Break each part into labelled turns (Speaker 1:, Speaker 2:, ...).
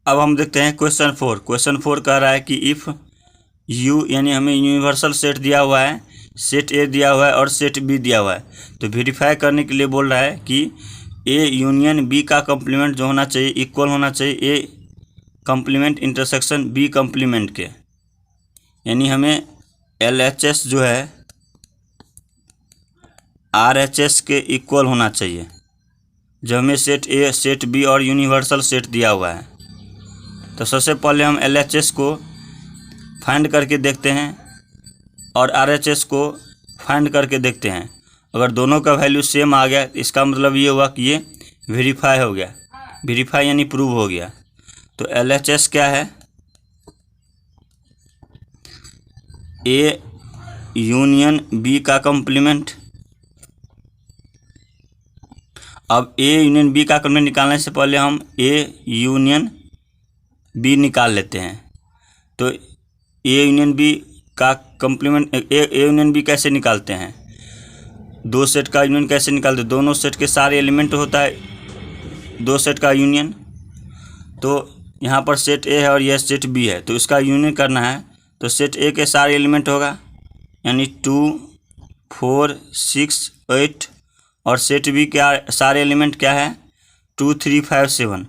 Speaker 1: अब हम देखते हैं क्वेश्चन 4। क्वेश्चन 4 कह रहा है कि इफ़ यू, यानी हमें यूनिवर्सल सेट दिया हुआ है, सेट ए दिया हुआ है और सेट बी दिया हुआ है, तो वेरीफाई करने के लिए बोल रहा है कि ए यूनियन बी का कम्प्लीमेंट जो होना चाहिए इक्वल होना चाहिए A complement intersection B complement के, यानी हमें LHS जो है RHS के इक्वल होना चाहिए जो हमें सेट ए, सेट बी और यूनिवर्सल सेट दिया हुआ है। तो सबसे पहले हम LHS को फाइंड करके देखते हैं और RHS को फाइंड करके देखते हैं। अगर दोनों का वैल्यू सेम आ गया इसका मतलब ये हुआ कि ये वेरीफाई हो गया, वेरीफाई यानी प्रूव हो गया। तो LHS क्या है, ए यूनियन बी का कम्प्लीमेंट। अब ए यूनियन बी का कम्प्लीमेंट निकालने से पहले हम ए यूनियन बी निकाल लेते हैं। तो ए यूनियन बी का कम्प्लीमेंट, ए यूनियन बी कैसे निकालते हैं, दो सेट का यूनियन कैसे निकालते हैं, दोनों सेट के सारे एलिमेंट होता है दो सेट का यूनियन। तो यहाँ पर सेट ए है और यह सेट बी है, तो इसका यूनियन करना है तो सेट ए के सारे एलिमेंट होगा यानी 2, 4, 6, 8 और सेट बी क्या सारे एलिमेंट क्या है 2, 3, 5, 7।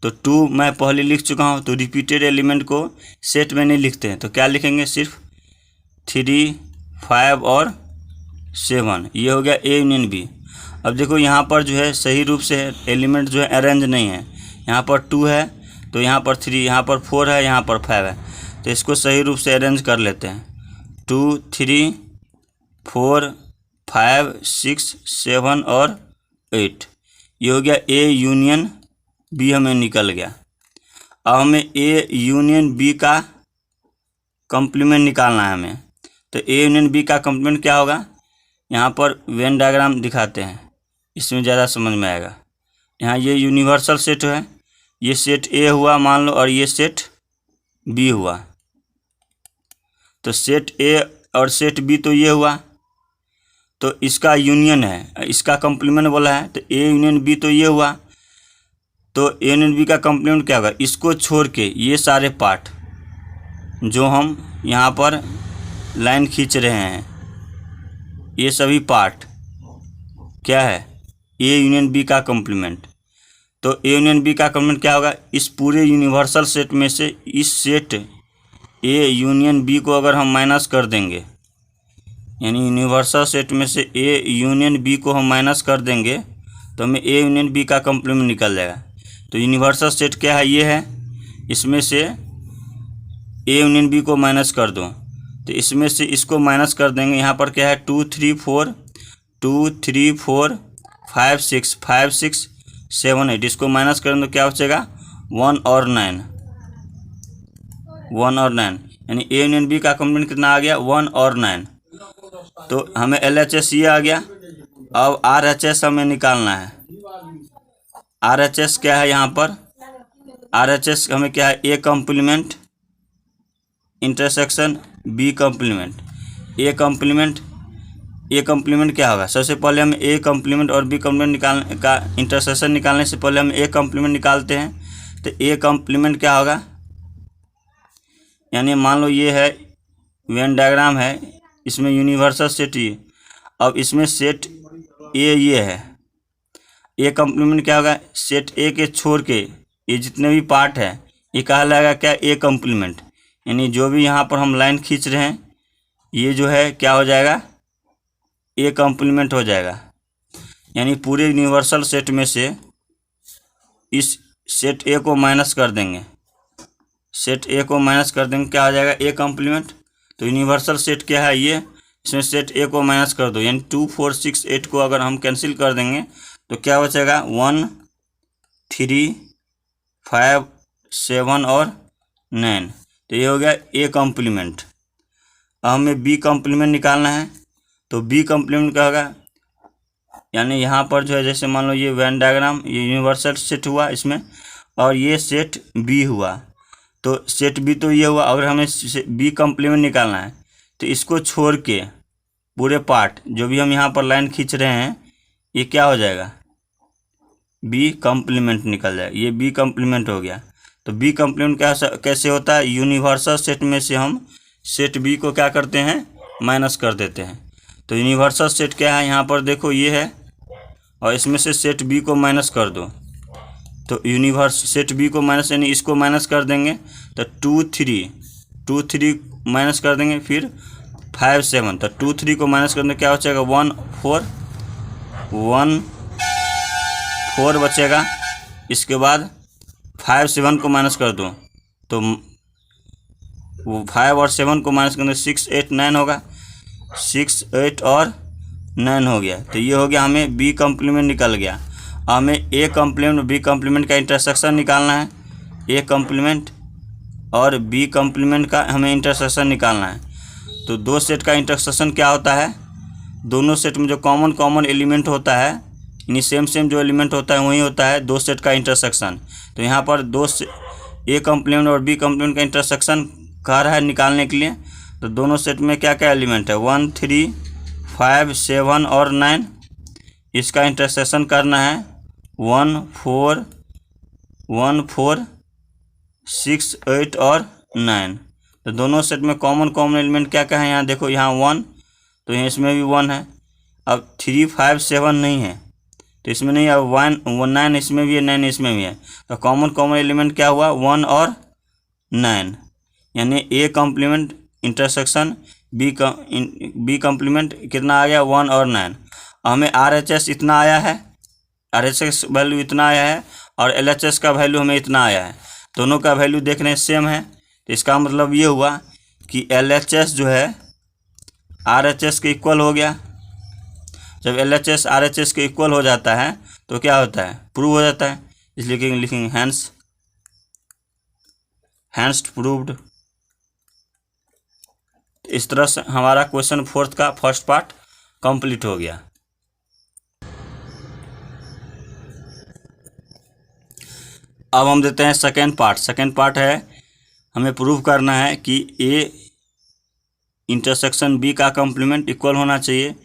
Speaker 1: तो 2 मैं पहले लिख चुका हूँ, तो रिपीटेड एलिमेंट को सेट में नहीं लिखते हैं, तो क्या लिखेंगे सिर्फ 3, 5 और 7। ये हो गया ए यूनियन बी। अब देखो यहाँ पर जो है सही रूप से एलिमेंट जो है अरेंज नहीं है, यहाँ पर 2 है तो यहाँ पर 3, यहाँ पर 4 है, यहाँ पर 5 है, तो इसको सही रूप से अरेंज कर लेते हैं 2, 3, 4, 5, 6, 7 और 8। ये हो गया ए यूनियन बी हमें निकल गया। अब हमें ए यूनियन बी का कम्प्लीमेंट निकालना है हमें। तो ए यूनियन बी का कम्प्लीमेंट क्या होगा, यहाँ पर वेन डायग्राम दिखाते हैं, इसमें ज़्यादा समझ में आएगा। यहाँ ये यूनिवर्सल सेट है, ये सेट ए हुआ मान लो और ये सेट बी हुआ। तो सेट ए और सेट बी तो ये हुआ, तो इसका यूनियन है, इसका कम्प्लीमेंट बोला है, तो ए यूनियन बी तो ये हुआ। तो ए यूनियन बी का कम्प्लीमेंट क्या होगा, इसको छोड़ के ये सारे पार्ट जो हम यहाँ पर लाइन खींच रहे हैं, ये सभी पार्ट क्या है ए यूनियन बी का कम्प्लीमेंट। तो ए यूनियन बी का कम्प्लीमेंट क्या होगा, इस पूरे यूनिवर्सल सेट में से इस सेट ए यूनियन बी को अगर हम माइनस कर देंगे, यानी यूनिवर्सल सेट में से ए यूनियन बी को हम माइनस कर देंगे तो हमें ए यूनियन बी का कम्प्लीमेंट निकल जाएगा। तो यूनिवर्सल सेट क्या है, ये है, इसमें से ए यूनियन बी को माइनस कर दो, तो इसमें से इसको माइनस कर देंगे। यहाँ पर क्या है 2, 3, 4, 2, 3, 4, 5, 6, 5, 6, 7, 8, इसको माइनस करें तो क्या बचेगा 1 और 9, 1 और 9, यानी ए यूनियन बी का कम्प्लीमेंट कितना आ गया 1 और 9। तो हमें LHS ये आ गया। अब RHS हमें निकालना है। RHS क्या है, यहाँ पर RHS हमें क्या है A complement intersection B complement. A complement क्या होगा, सबसे पहले हम ए कम्प्लीमेंट और बी कम्प्लीमेंट निकालने का इंटरसेक्शन निकालने से पहले हम ए कम्प्लीमेंट निकालते हैं। तो ए कम्प्लीमेंट क्या होगा, यानी मान लो ये है वेन डायग्राम है, इसमें यूनिवर्सल सेट ये, अब इसमें सेट ए ये है, ए कम्प्लीमेंट क्या होगा, सेट ए के छोड़ के ये जितने भी पार्ट है ये कहा जाएगा क्या ए कम्प्लीमेंट, यानी जो भी यहाँ पर हम लाइन खींच रहे हैं ये जो है क्या हो जाएगा ए कम्प्लीमेंट हो जाएगा। यानी पूरे यूनिवर्सल सेट में से इस सेट ए को माइनस कर देंगे, सेट ए को माइनस कर देंगे, क्या हो जाएगा ए कम्प्लीमेंट। तो यूनिवर्सल सेट क्या है ये, इसमें सेट ए को माइनस कर दो, यानी 2, 4, 6, 8 को अगर हम कैंसिल कर देंगे तो क्या बचेगा 1, 3, 5, 7 और 9। तो ये हो गया ए कम्प्लीमेंट। अब हमें बी कम्प्लीमेंट निकालना है। तो बी कम्प्लीमेंट क्या होगा, यानी यहाँ पर जो है जैसे मान लो ये वेन डायग्राम ये यूनिवर्सल सेट हुआ इसमें और ये सेट बी हुआ, तो सेट बी तो ये हुआ। अगर हमें बी कम्प्लीमेंट निकालना है तो इसको छोड़ के पूरे पार्ट जो भी हम यहाँ पर लाइन खींच रहे हैं ये क्या हो जाएगा बी कम्प्लीमेंट निकल जाएगा, ये बी कम्प्लीमेंट हो गया। तो बी कॉम्प्लीमेंट कैसे होता है, यूनिवर्सल सेट में से हम सेट बी को क्या करते हैं, माइनस कर देते हैं। तो यूनिवर्सल सेट क्या है, यहाँ पर देखो ये है, और इसमें से सेट बी को माइनस कर दो। तो यूनिवर्स सेट बी को माइनस यानी इसको माइनस कर देंगे तो 2 3 माइनस कर देंगे, फिर 5 7। तो 2 3 को माइनस करने क्या बचेगा, 1 4 बचेगा। इसके बाद 5 7 को माइनस कर दो तो वो 5 और 7 को माइनस करने 6 8 9 होगा, 6 8 और 9 हो गया। तो ये हो गया, हमें बी कॉम्प्लीमेंट निकल गया। हमें ए कॉम्प्लीमेंट और बी कॉम्प्लीमेंट का इंटरसेक्शन निकालना है। ए कॉम्प्लीमेंट और बी कॉम्प्लीमेंट का हमें इंटरसेक्शन निकालना है। तो दो सेट का इंटरसेक्शन क्या होता है, दोनों सेट में जो कॉमन एलिमेंट होता है, यानी सेम जो एलिमेंट होता है वही होता है दो सेट का इंटरसेक्शन। तो यहाँ पर ए कॉम्प्लीमेंट और बी कॉम्प्लीमेंट का इंटरसेक्शन कह रहा है निकालने के लिए। तो दोनों सेट में क्या क्या एलिमेंट है, 1 3 5 7 और 9। इसका इंटरसेक्शन करना है 1 4 6 8 और 9। तो दोनों सेट में कॉमन एलिमेंट क्या क्या है, यहाँ देखो, यहाँ 1, तो यहाँ इसमें भी 1 है। अब 3 5 7 नहीं है तो इसमें नहीं है, 1 9 इसमें भी है, 9 इसमें भी है। तो कॉमन एलिमेंट क्या हुआ, 1 और 9, यानी A complement intersection B complement कितना आ गया, 1 और 9। हमें RHS इतना आया है, RHS वैल्यू इतना आया है, और LHS का वैल्यू हमें इतना आया है। दोनों का वैल्यू देखने सेम है, तो इसका मतलब ये हुआ कि LHS जो है RHS के इक्वल हो गया। जब LHS RHS के इक्वल हो जाता है तो क्या होता है, प्रूव हो जाता है। इसलिए लिखेंगे हैंस प्रूव्ड। इस तरह से हमारा क्वेश्चन 4 का फर्स्ट पार्ट कंप्लीट हो गया। अब हम देते हैं सेकेंड पार्ट है, हमें प्रूव करना है कि ए इंटरसेक्शन बी का कॉम्प्लीमेंट इक्वल होना चाहिए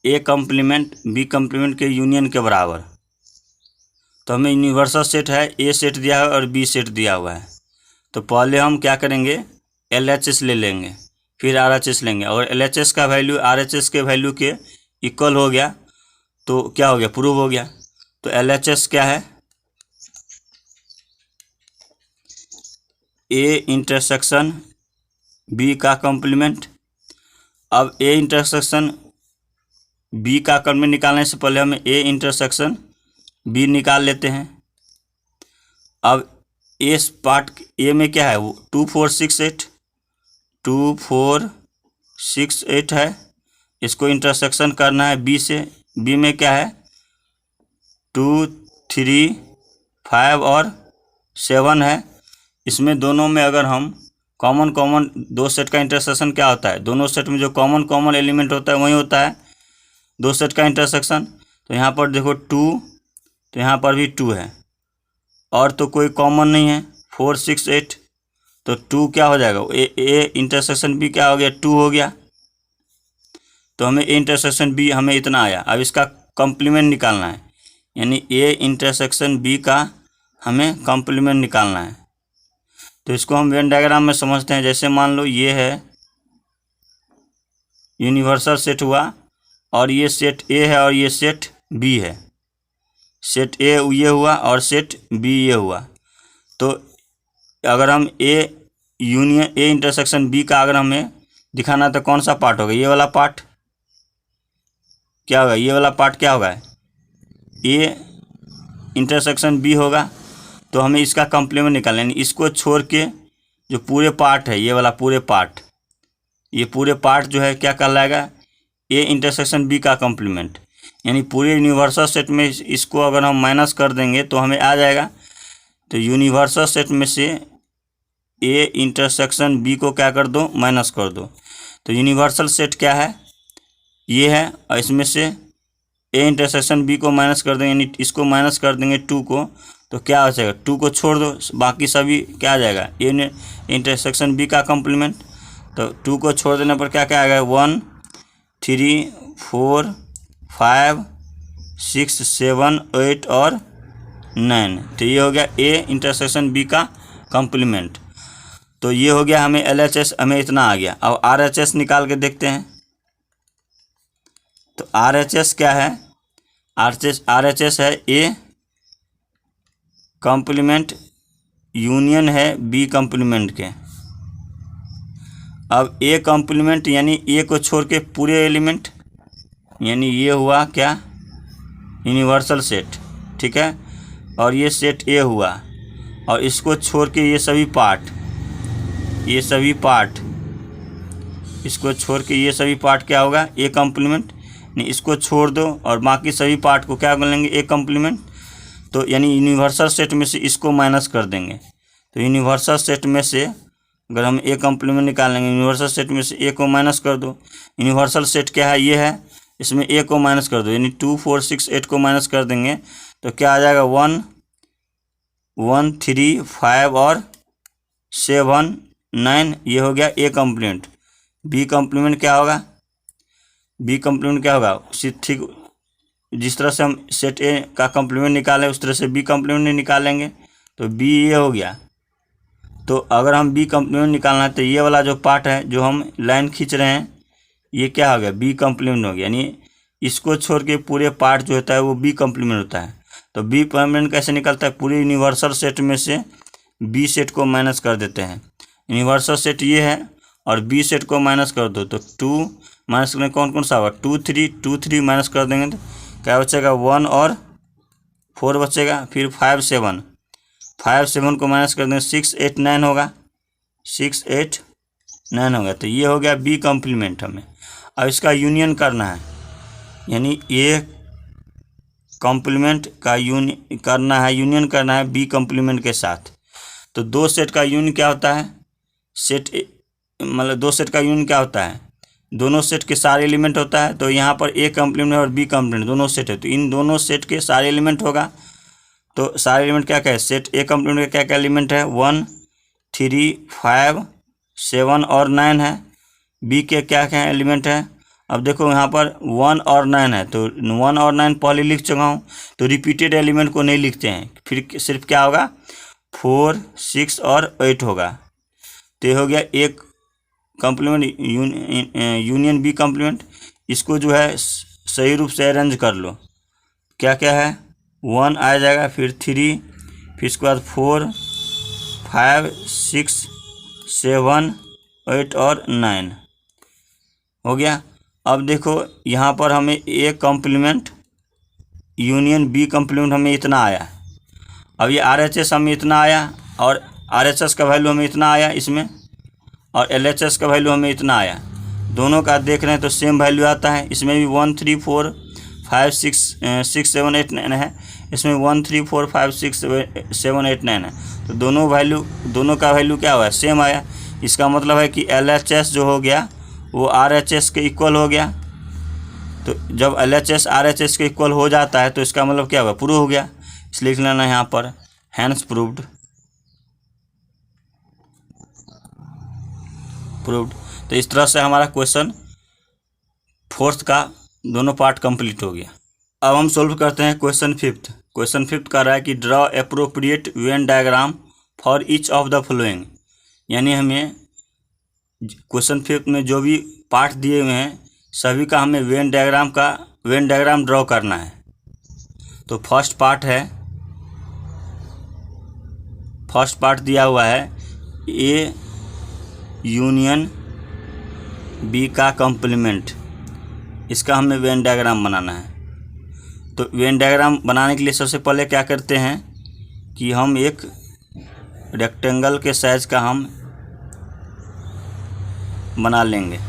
Speaker 1: ए कॉम्प्लीमेंट बी कॉम्प्लीमेंट के यूनियन के बराबर। तो हमें यूनिवर्सल सेट है, ए सेट दिया है और बी सेट दिया हुआ है। तो पहले हम क्या करेंगे, LHS ले लेंगे, फिर RHS लेंगे, और LHS का वैल्यू RHS के वैल्यू के इक्वल हो गया तो क्या हो गया, प्रूव हो गया। तो LHS क्या है, ए इंटरसेक्शन बी का कॉम्प्लीमेंट। अब ए इंटरसेक्शन बी का कॉम्प्लीमेंट निकालने से पहले हमें ए इंटरसेक्शन बी निकाल लेते हैं। अब इस पार्ट ए में क्या है, वो 2 4 6 8 है, इसको इंटरसेक्शन करना है बी से। बी में क्या है, 2 3 5 और 7 है। इसमें दोनों में अगर हम कॉमन दो सेट का इंटरसेक्शन क्या होता है, दोनों सेट में जो कॉमन एलिमेंट होता है वही होता है दो सेट का इंटरसेक्शन। तो यहाँ पर देखो 2, तो यहाँ पर भी 2 है, और तो कोई कॉमन नहीं है, 4 6 8। तो 2 क्या हो जाएगा, ए इंटरसेक्शन बी क्या हो गया, 2 हो गया। तो हमें ए इंटरसेक्शन बी हमें इतना आया। अब इसका कॉम्प्लीमेंट निकालना है, यानी ए इंटरसेक्शन बी का हमें कॉम्प्लीमेंट निकालना है। तो इसको हम वेन डायग्राम में समझते हैं। जैसे मान लो ये है यूनिवर्सल सेट हुआ, और ये सेट ए है और ये सेट बी है। सेट ए ये हुआ और सेट बी ये हुआ। तो अगर हम ए इंटरसेक्शन बी का अगर हमें दिखाना तो कौन सा पार्ट होगा, ये वाला पार्ट क्या होगा, ये वाला पार्ट क्या होगा, ए इंटरसेक्शन बी होगा। तो हमें इसका कॉम्प्लीमेंट निकालना है, इसको छोड़ के जो पूरे पार्ट है, ये वाला पूरे पार्ट, ये पूरे पार्ट जो है क्या कहलाएगा, ए इंटरसेक्शन बी का कॉम्प्लीमेंट। यानी पूरे यूनिवर्सल सेट में इसको अगर हम माइनस कर देंगे तो हमें आ जाएगा। तो यूनिवर्सल सेट में से ए इंटरसेक्शन बी को क्या कर दो, माइनस कर दो। तो यूनिवर्सल सेट क्या है, ये है, और इसमें से ए इंटरसेक्शन बी को माइनस कर देंगे, यानी इसको माइनस कर देंगे 2 को, तो क्या हो जाएगा, 2 को छोड़ दो, बाकी सभी क्या आ जाएगा, ए इंटरसेक्शन बी का कॉम्प्लीमेंट। तो 2 को छोड़ देने पर क्या क्या आएगा, 1 3 4 5 6 7 8 और 9। तो ये हो गया ए इंटरसेक्शन बी का कॉम्प्लीमेंट। तो ये हो गया हमें LHS, हमें इतना आ गया। अब RHS निकाल के देखते हैं। तो RHS क्या है? RHS है A कॉम्प्लीमेंट यूनियन है B कॉम्प्लीमेंट के। अब A कॉम्प्लीमेंट यानी A को छोड़ के पूरे एलिमेंट, यानी ये हुआ क्या? यूनिवर्सल सेट, ठीक है। और ये सेट A हुआ, और इसको छोड़ के ये सभी पार्ट, इसको छोड़ के ये सभी पार्ट क्या होगा? A complement. नहीं, इसको छोड़ दो और बाकी सभी पार्ट को क्या कर लेंगे? A complement. तो यानी यूनिवर्सल सेट में से इसको माइनस कर देंगे। तो यूनिवर्सल सेट में से अगर हम A कॉम्प्लीमेंट निकालेंगे, यूनिवर्सल सेट में से A को माइनस कर दो। यूनिवर्सल सेट क्या है? ये है, इसमें A को माइनस कर दो, यानी 2 4 6 8 को माइनस कर देंगे तो क्या आ जाएगा? 1 1 3 5 और 7 9। ये हो गया A कॉम्प्लीमेंट। B कॉम्प्लीमेंट क्या होगा? B कॉम्प्लीमेंट क्या होगा? उसी ठीक जिस तरह से हम सेट A का कॉम्प्लीमेंट निकालें उस तरह से B कॉम्प्लीमेंट निकालेंगे। तो B ये हो गया। तो अगर हम B कॉम्प्लीमेंट निकालना है तो ये वाला जो पार्ट है, जो हम लाइन खींच रहे हैं, ये क्या हो गया? B कॉम्प्लीमेंट हो गया। यानी इसको छोड़ के पूरे पार्ट जो होता है वो B कॉम्प्लीमेंट होता है। तो B कॉम्प्लीमेंट कैसे निकलता है? पूरे यूनिवर्सल सेट में से B सेट को माइनस कर देते हैं। यूनिवर्सल सेट ये है और B सेट को माइनस कर दो तो 2 माइनस करने कौन कौन सा होगा? 2 3 माइनस कर देंगे तो क्या बचेगा? 1 और 4 बचेगा। फिर 5 7 को माइनस कर देंगे 6 8 9 होगा, 6 8 9 होगा। तो ये हो गया B कॉम्प्लीमेंट हमें। अब इसका यूनियन करना है, यानी A कॉम्प्लीमेंट का यूनियन करना है B कॉम्प्लीमेंट के साथ। तो दो सेट का यूनियन क्या होता है? दो सेट का यूनियन क्या होता है? दोनों सेट के सारे एलिमेंट होता है। तो यहाँ पर A कॉम्प्लीमेंट और B कॉम्प्लीमेंट दोनों सेट है, तो इन दोनों सेट के सारे एलिमेंट होगा। तो सारे एलिमेंट क्या क्या है? सेट A कॉम्प्लीमेंट का क्या क्या एलिमेंट है? 1 3 5 7 और 9 है। B के क्या क्या एलिमेंट है? अब देखो यहाँ पर 1 और 9 है, तो 1 और 9 पहले लिख चुका हूँ, तो रिपीटेड एलिमेंट को नहीं लिखते हैं। फिर सिर्फ क्या होगा? 4 6 और 8 होगा। तो ये हो गया एक कॉम्प्लीमेंट यूनियन B कॉम्प्लीमेंट। इसको जो है सही रूप से अरेंज कर लो। क्या क्या है? 1 आ जाएगा, फिर 3, फिर इसके बाद 4 5 6 7 8 और 9 हो गया। अब देखो यहाँ पर हमें A complement union B complement हमें इतना आया। अब ये RHS हमें इतना आया और RHS का वैल्यू हमें इतना आया इसमें, और LHS का वैल्यू हमें इतना आया। दोनों का देख रहे हैं तो सेम वैल्यू आता है। इसमें भी 1 3 4 5 6 7 8 9 है, इसमें 1 3 4 5 6 7 8 9 है। तो दोनों का वैल्यू क्या हुआ? सेम आया। इसका मतलब है कि LHS जो हो गया वो RHS के इक्वल हो गया। तो जब LHS RHS के इक्वल हो जाता है तो इसका मतलब क्या हुआ? प्रूव हो गया। इसलिए लिख लेना यहाँ पर हैंस प्रूव्ड। तो इस तरह से हमारा क्वेश्चन 4th का दोनों पार्ट कंप्लीट हो गया। अब हम सोल्व करते हैं क्वेश्चन 5th। क्वेश्चन 5th कर रहा है कि draw appropriate Venn diagram for each of the following. यानी हमें क्वेश्चन 5th में जो भी पार्ट दिए हुए हैं सभी का हमें वेन डायग्राम ड्रॉ करना है। तो फर्स्ट पार्ट दिया हुआ है A यूनियन B का कॉम्प्लीमेंट। इसका हमें वेन डायग्राम बनाना है। तो वेन डायग्राम बनाने के लिए सबसे पहले क्या करते हैं कि हम एक रेक्टेंगल के साइज का हम बना लेंगे।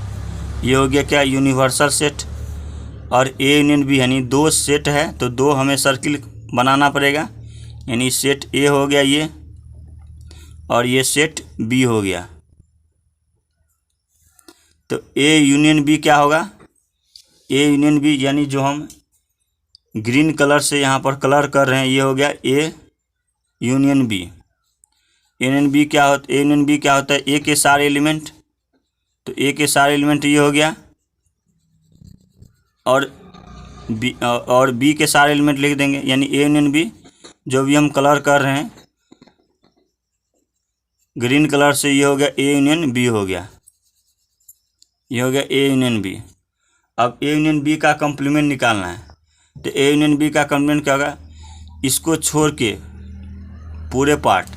Speaker 1: ये हो गया क्या? Universal set. और A यूनियन B यानी दो सेट है तो दो हमें सर्किल बनाना पड़ेगा। यानी सेट A हो गया ये, और ये सेट B हो गया। तो A यूनियन B क्या होगा? A यूनियन B यानी जो हम ग्रीन कलर से यहाँ पर कलर कर रहे हैं ये हो गया A union B। Union B क्या होता है? A के सारे एलिमेंट। तो A के सारे एलिमेंट ये हो गया, और B के सारे एलिमेंट लिख देंगे। यानी A यूनियन B जो भी हम कलर कर रहे हैं ग्रीन कलर से ये हो गया ए यूनियन बी हो गया, ये हो गया ए यूनियन बी। अब ए यूनियन बी का कॉम्प्लीमेंट निकालना है, तो ए यूनियन बी का कॉम्प्लीमेंट क्या होगा, इसको छोड़ के पूरे पार्ट,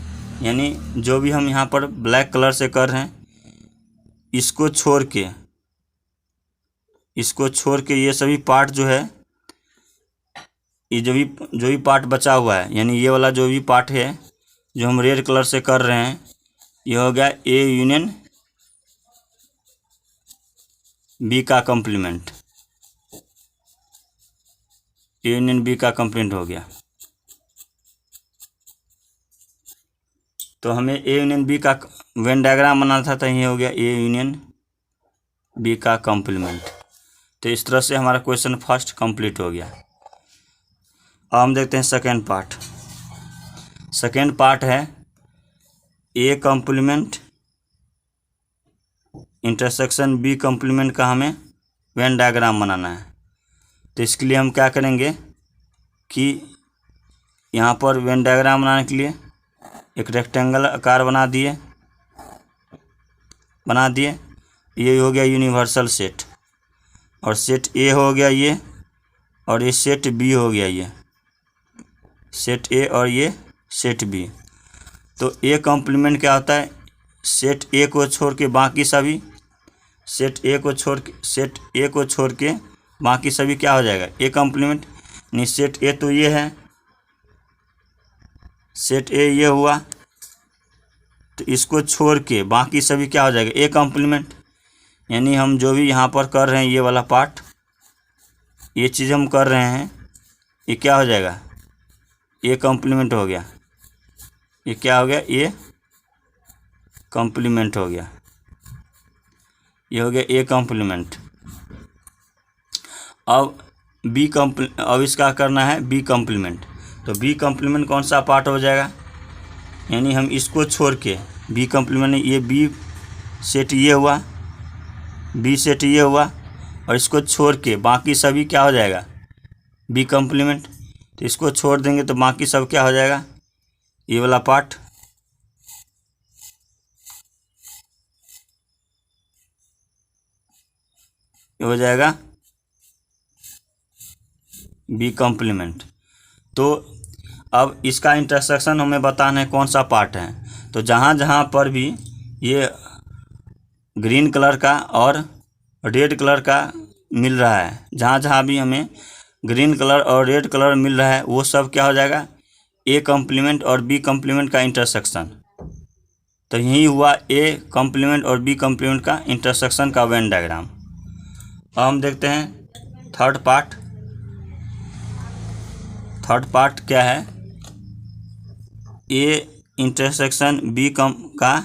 Speaker 1: यानी जो भी हम यहाँ पर ब्लैक कलर से कर रहे हैं, इसको छोड़ के ये सभी पार्ट जो है, ये जो भी पार्ट बचा हुआ है, यानी ये वाला जो भी पार्ट है जो हम रेड कलर से कर रहे हैं, ये हो गया ए यूनियन बी का कॉम्प्लीमेंट, ए यूनियन बी का कॉम्प्लीमेंट हो गया। तो हमें ए यूनियन बी का वेन डायग्राम बनाना था, तो ये हो गया ए यूनियन बी का कॉम्प्लीमेंट। तो इस तरह से हमारा क्वेश्चन फर्स्ट कंप्लीट हो गया। अब हम देखते हैं सेकेंड पार्ट। सेकेंड पार्ट है A complement intersection B complement का हमें वेन डायग्राम बनाना है। तो इसके लिए हम क्या करेंगे कि यहाँ पर वेन डायग्राम बनाने के लिए एक रेक्टेंगल आकार बना दिए, ये हो गया यूनिवर्सल सेट, और सेट ए हो गया ये, और ये सेट बी हो गया, ये सेट ए और ये सेट बी। तो ए कॉम्प्लीमेंट क्या होता है, सेट ए को छोड़ के बाकी सभी, सेट ए को छोड़ के बाकी सभी क्या हो जाएगा, ए कॉम्प्लीमेंट। नहीं, सेट ए तो ये है, सेट ए ये हुआ, तो इसको छोड़ के बाकी सभी क्या हो जाएगा, ए कॉम्प्लीमेंट। यानी हम जो भी यहाँ पर कर रहे हैं, ये वाला पार्ट, ये चीज़ हम कर रहे हैं, ये क्या हो जाएगा, ए कॉम्प्लीमेंट हो गया। ये क्या हो गया, ए कॉम्प्लीमेंट हो गया, ये हो गया ए कॉम्प्लीमेंट। अब इसका करना है बी कॉम्प्लीमेंट। तो बी कॉम्प्लीमेंट कौन सा पार्ट हो जाएगा, यानी हम इसको छोड़ के बी कॉम्प्लीमेंट, ये बी सेट ये हुआ, बी सेट ये हुआ, और इसको छोड़ के बाकी सभी क्या हो जाएगा, बी कॉम्प्लीमेंट। तो इसको छोड़ देंगे तो बाकी सब क्या हो जाएगा, ये वाला पार्ट, ये हो जाएगा बी कॉम्प्लीमेंट। तो अब इसका इंटरसेक्शन हमें बताना है कौन सा पार्ट है। तो जहाँ जहाँ पर भी ये ग्रीन कलर का और रेड कलर का मिल रहा है, जहाँ जहाँ भी हमें ग्रीन कलर और रेड कलर मिल रहा है, वो सब क्या हो जाएगा, ए कॉम्प्लीमेंट और बी कॉम्प्लीमेंट का इंटरसेक्शन। तो यही हुआ ए कॉम्प्लीमेंट और बी कॉम्प्लीमेंट का इंटरसेक्शन का वेन डायग्राम। अब हम देखते हैं थर्ड पार्ट। थर्ड पार्ट क्या है, ए इंटरसेक्शन बी का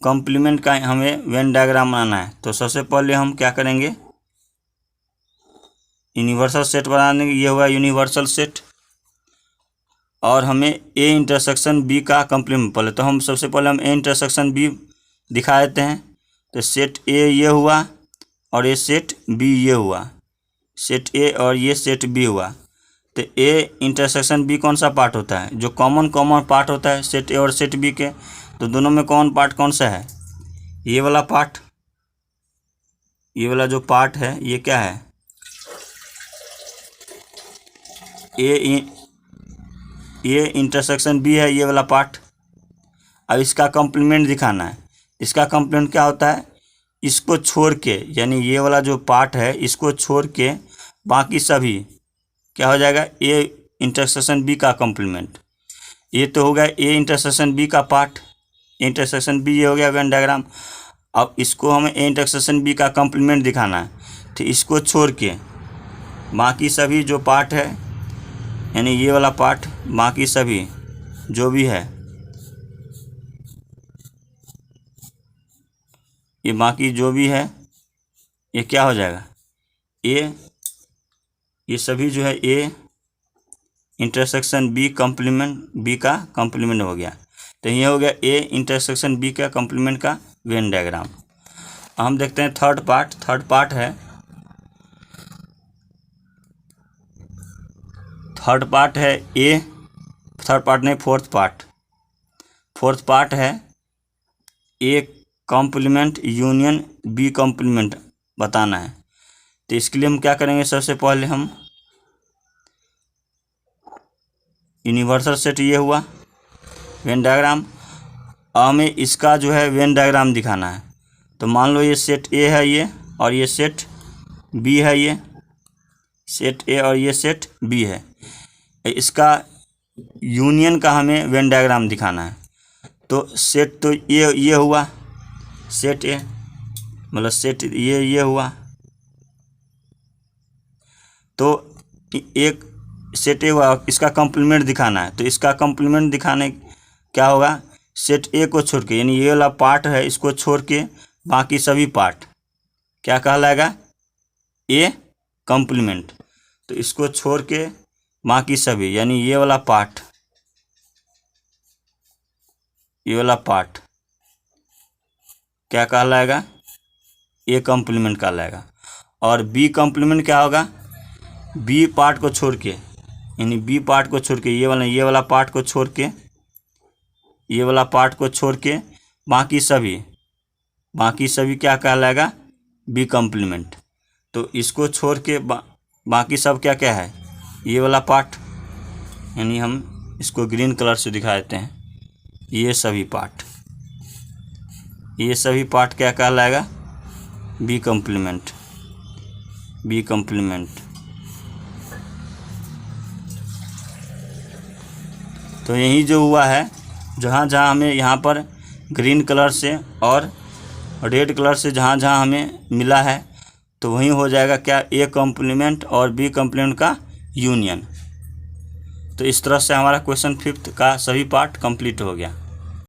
Speaker 1: कॉम्प्लीमेंट का हमें वेन डायग्राम बनाना है। तो सबसे पहले हम क्या करेंगे, यूनिवर्सल सेट बना देंगे, ये हुआ यूनिवर्सल सेट। और हमें ए इंटरसेक्शन बी का कॉम्प्लीमेंट, पहले तो हम सबसे पहले हम ए इंटरसेक्शन बी दिखा देते हैं। तो सेट ए ये हुआ, और ये सेट बी ये हुआ, सेट ए और ये सेट बी हुआ। तो ए इंटरसेक्शन बी कौन सा पार्ट होता है, जो कॉमन पार्ट होता है सेट ए और सेट बी के। तो दोनों में कौन पार्ट कौन सा है, ये वाला पार्ट, ये वाला जो पार्ट है ये क्या है, ए इंटरसेक्शन बी है, ये वाला पार्ट। अब इसका कॉम्प्लीमेंट दिखाना है। इसका कॉम्प्लीमेंट क्या होता है, इसको छोड़ के, यानी ये वाला जो पार्ट है इसको छोड़ के बाकी सभी क्या हो जाएगा, ए इंटरसेक्शन बी का कॉम्प्लीमेंट। ये तो हो गया ए इंटरसेक्शन बी का पार्ट, इंटरसेक्शन बी ये हो गया वेन डायग्राम। अब इसको हमें ए इंटरसेक्शन बी का कॉम्प्लीमेंट दिखाना है। तो इसको छोड़ के बाकी सभी जो पार्ट है, यानी ये वाला पार्ट, बाकी सभी जो भी है, ये बाकी जो भी है ये क्या हो जाएगा, ये सभी जो है A intersection B complement, B का कॉम्प्लीमेंट हो गया। तो ये हो गया ए इंटरसेक्शन बी का कॉम्प्लीमेंट का वेन डायग्राम। हम देखते हैं थर्ड पार्ट। थर्ड पार्ट है, ए, थर्ड पार्ट नहीं, फोर्थ पार्ट। फोर्थ पार्ट है A complement union B complement बताना है। तो इसके लिए हम क्या करेंगे, सबसे पहले हम यूनिवर्सल सेट ये हुआ वेन डायग्राम। हमें इसका जो है वेन डायग्राम दिखाना है। तो मान लो ये सेट ए है ये, और ये सेट बी है, ये सेट ए और ये सेट बी है। इसका यूनियन का हमें वेन डायग्राम दिखाना है। तो सेट तो ये हुआ सेट ए, मतलब सेट ये हुआ। तो एक सेट ए हुआ, इसका कॉम्प्लीमेंट दिखाना है। तो इसका कॉम्प्लीमेंट दिखाने क्या होगा, सेट ए को छोड़ के, यानी ये वाला पार्ट है इसको छोड़ के बाकी सभी पार्ट क्या कहलाएगा, ए कॉम्प्लीमेंट। तो इसको छोड़ के बाकी सभी, यानी ये वाला पार्ट, ये वाला पार्ट क्या कहलाएगा, ए कॉम्प्लीमेंट कहलाएगा। और बी कॉम्प्लीमेंट क्या होगा, बी पार्ट को छोड़ के, यानी बी पार्ट को छोड़ के ये वाला पार्ट को छोड़ के, ये वाला पार्ट को छोड़ के बाकी सभी क्या कहलाएगा, बी कॉम्प्लीमेंट। तो इसको छोड़ के बाकी सब क्या क्या है, ये वाला पार्ट, यानी हम इसको ग्रीन कलर से दिखा देते हैं। ये सभी पार्ट क्या कहलाएगा, बी कॉम्प्लीमेंट। तो यही जो हुआ है, जहाँ जहाँ हमें यहाँ पर ग्रीन कलर से और रेड कलर से जहाँ हमें मिला है, तो वहीं हो जाएगा क्या, ए कॉम्प्लीमेंट और बी कॉम्प्लीमेंट का यूनियन। तो इस तरह से हमारा क्वेश्चन 5th का सभी पार्ट कंप्लीट हो गया।